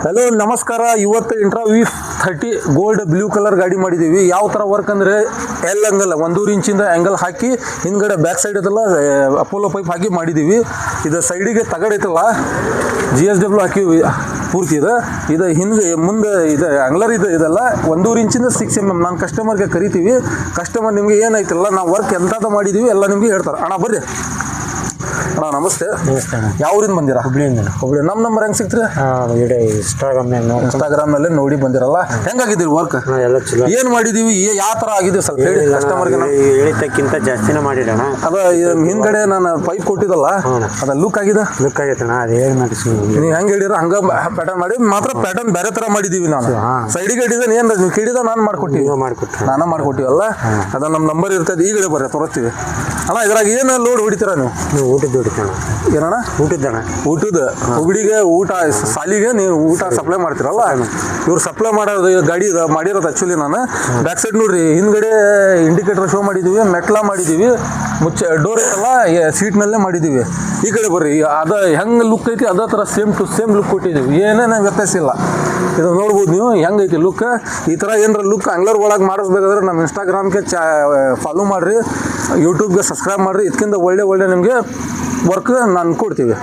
Hello ನಮಸ್ಕಾರ. ಇವತ್ತು intra V30 gold blue colour ಗಾಡಿ ಮಾಡಿದ್ದೀವಿ. ಯಾವ ಥರ ವರ್ಕ್ ಅಂದರೆ ಎಲ್ ಆ್ಯಂಗಲ್ 1.5 ಇಂಚಿಂದ ಆ್ಯಂಗಲ್ ಹಾಕಿ ಹಿಂದ್ಗಡೆ ಬ್ಯಾಕ್ ಸೈಡ್ ಇದೆಲ್ಲ ಅಪೋಲೋ ಪೈಪ್ ಹಾಕಿ ಮಾಡಿದ್ದೀವಿ. ಇದು ಸೈಡಿಗೆ ತಗಡೈತಲ್ಲ GSW ಹಾಕಿವಿ ಪೂರ್ತಿ ಇದು ಹಿಂದೆ ಮುಂದೆ ಇದು ಆ್ಯಂಗ್ಲರ್ ಇದೆಲ್ಲ 1.5 ಇಂಚಿಂದ 6 mm. ನಾನು ಕಸ್ಟಮರ್ಗೆ ಕರಿತೀವಿ. ಕಸ್ಟಮರ್ ನಿಮಗೆ ಏನಾಯ್ತಲ್ಲ ನಾವು ವರ್ಕ್ ಎಂಥದ್ದು ಮಾಡಿದ್ದೀವಿ ಎಲ್ಲ ನಿಮಗೆ ಹೇಳ್ತಾರೆ. ಅಣ್ಣ ಬರ್ರಿ. ಅಣ್ಣ ನಮಸ್ತೆ. ನಮಸ್ತೆ ಅಣ್ಣ. ಯಾವ ಊರಿಂದ ಬಂದಿರಾ? ಹುಬ್ಳಿಯಿಂದ. ಹುಬ್ಳಿ. ನಮ್ಮ ನಂಬರ್ ಹೆಂಗೆ ಸಿಗ್ತೀರಿ? ಇನ್ಸ್ಟಾಗ್ರಾಮ್ನಲ್ಲಿ ನೋಡಿ ಬಂದಿರಲ್ಲ. ಹೆಂಗಾಗಿದ್ದೀರಿ ವರ್ಕ್? ಎಲ್ಲ ಚಲೋ. ಏನು ಮಾಡಿದೀವಿ, ಯಾವ ಥರ ಆಗಿದೆ ಸ್ವಲ್ಪ ಹೇಳಿ ಕಸ್ಟಮರ್ಗೆ. ಹೇಳಿದ್ದಕ್ಕಿಂತ ಜಾಸ್ತಿನೇ ಮಾಡಿಡೋಣ. ಅದ ಹಿಂದ್ಗಡೆ ನಾನು ಪೈಪ್ ಕೊಟ್ಟಿದ್ದಲ್ಲ ಅದ ಲುಕ್ ಆಗಿದೆ. ಲುಕ್ ಆಗೈತಣ್ಣ. ಅದು ಹೇಳಿ ಮಾಡಿಸಿ ನೀವು ಹೆಂಗೆ ಹೇಳಿರ ಹಂಗ ಪ್ಯಾಟರ್ನ್ ಮಾಡಿ ಮಾತ್ರ ಪ್ಯಾಟರ್ನ್ ಬೇರೆ ಥರ ಮಾಡಿದ್ದೀವಿ. ನಾನು ಸೈಡಿಗೆ ಡಿಸೈನ್ ಏನು ನೀವು ಕೇಳಿದ ನಾನು ಮಾಡ್ಕೊಟ್ಟಿವಿ. ನಾನು ಮಾಡ್ಕೊಟ್ಟಿವಲ್ಲ ಅದ ನಮ್ಮ ನಂಬರ್ ಇರ್ತದೆ. ಈಗಲೇ ಬರ್ರಿ ತೋರಿಸ್ತೀವಿ. ಅಣ್ಣ ಇದ್ರಾಗ ಏನು ಲೋಡ್ ಹೊಡಿತೀರ ನೀವು? ಊಟದ ಹೊಡಿತಣ್ಣ. ಏನಣ್ಣ? ಊಟದ ಹುಬ್ಳಿಗೆ ಊಟ ಸಾಲಿಗೆ ನೀವು ಊಟ ಸಪ್ಲೈ ಮಾಡ್ತೀರಲ್ಲ, ಇವ್ರು ಸಪ್ಲೈ ಮಾಡೋದು ಗಾಡಿ ಮಾಡಿರೋದು. ಆ್ಯಕ್ಚುಲಿ ನಾನು ಬ್ಯಾಕ್ ಸೈಡ್ ನೋಡ್ರಿ ಹಿಂದ್ಗಡೆ ಇಂಡಿಕೇಟರ್ ಶೋ ಮಾಡಿದ್ದೀವಿ, ಮೆಟ್ಲ ಮಾಡಿದ್ದೀವಿ, ಡೋರ್ ಐತಲ್ಲ ಸೀಟ್ನಲ್ಲೇ ಮಾಡಿದ್ದೀವಿ. ಈ ಕಡೆ ಬರ್ರಿ, ಅದು ಹೆಂಗೆ ಲುಕ್ ಐತಿ ಅದೇ ಥರ ಸೇಮ್ ಟು ಸೇಮ್ ಲುಕ್ ಕೊಟ್ಟಿದ್ದೀವಿ. ಏನೇನು ವ್ಯತ್ಯಾಸ ಇಲ್ಲ. ಇದು ನೋಡ್ಬೋದು ನೀವು ಹೆಂಗೈತಿ ಲುಕ್. ಈ ಥರ ಏನಾರ ಲುಕ್ ಆಂಗ್ಲರ್ ಒಳಗೆ ಮಾಡಿಸ್ಬೇಕಾದ್ರೆ ನಮ್ಮ ಇನ್ಸ್ಟಾಗ್ರಾಮ್ಗೆ ಫಾಲೋ ಮಾಡಿರಿ, ಯೂಟ್ಯೂಬ್ಗೆ ಸಬ್ಸ್ಕ್ರೈಬ್ ಮಾಡಿರಿ. ಇದಕ್ಕಿಂತ ಒಳ್ಳೆ ನಿಮಗೆ ವರ್ಕ್ ನಾನು ಕೊಡ್ತೀವಿ.